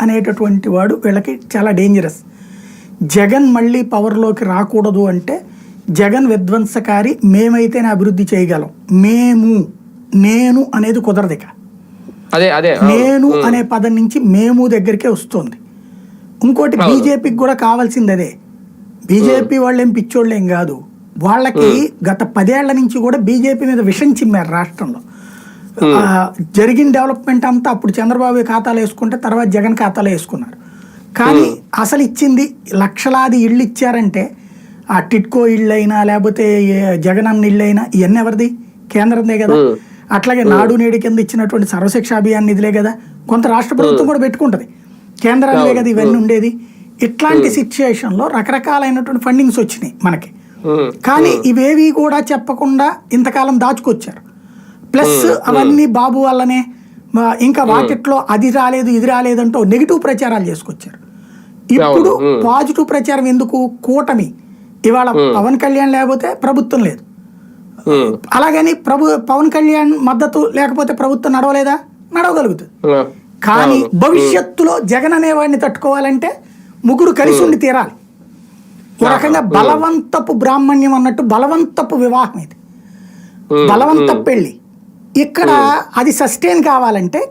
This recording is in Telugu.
అనేటటువంటి వాడు వీళ్ళకి చాలా డేంజరస్. జగన్ మళ్ళీ పవర్లోకి రాకూడదు అంటే జగన్ విధ్వంసకారి, మేమైతేనే అభివృద్ధి చేయగలం, నేను అనేది కుదరదు. ఇక నేను అనే పదం నుంచి మేము దగ్గరికే వస్తుంది. ఇంకోటి బీజేపీకి కూడా కావాల్సింది అదే. బీజేపీ వాళ్ళు ఏం పిచ్చోళ్ళు ఏం కాదు. వాళ్ళకి గత 10 ఏళ్ల నుంచి కూడా బీజేపీ మీద విషం చిమ్మారు రాష్ట్రంలో. జరిగిన డెవలప్మెంట్ అంతా అప్పుడు చంద్రబాబు ఖాతాలో వేసుకుంటే తర్వాత జగన్ ఖాతాలో వేసుకున్నారు. కానీ అసలు ఇచ్చింది లక్షలాది ఇళ్ళు ఇచ్చారంటే ఆ టిట్కో ఇళ్ళు అయినా లేకపోతే జగన్ అన్న ఇళ్ళు అయినా ఇవన్నీ ఎవరిది? కేంద్రందే కదా. అట్లాగే నాడు నేడు కింద ఇచ్చినటువంటి సర్వశిక్ష అభియాన్ నిధులే కదా. కొంత రాష్ట్ర ప్రభుత్వం కూడా పెట్టుకుంటది, కేంద్రాలే కదా ఇవన్నీ ఉండేది. ఇట్లాంటి సిచ్యుయేషన్లో రకరకాలైనటువంటి ఫండింగ్స్ వచ్చినాయి మనకి. కానీ ఇవేవి కూడా చెప్పకుండా ఇంతకాలం దాచుకొచ్చారు. ప్లస్ అవన్నీ బాబు వల్లనే ఇంకా వాటిట్లో అది రాలేదు ఇది రాలేదంటూ నెగిటివ్ ప్రచారాలు చేసుకొచ్చారు. ఇప్పుడు పాజిటివ్ ప్రచారం ఎందుకు? కూటమి ఇవాళ పవన్ కళ్యాణ్ లేకపోతే ప్రభుత్వం లేదు. అలాగని పవన్ కళ్యాణ్ మద్దతు లేకపోతే ప్రభుత్వం నడవలేదా? నడవగలుగుతుంది. కానీ భవిష్యత్తులో జగన్ అనేవాడిని తట్టుకోవాలంటే ముగ్గురు కలిసి ఉండి తీరాలి. ఒక రకంగా బలవంతపు బ్రాహ్మణ్యం అన్నట్టు బలవంతపు వివాహం ఇది, బలవంతపు పెళ్లి. ఇక్కడ అది సస్టైన్ కావాలంటే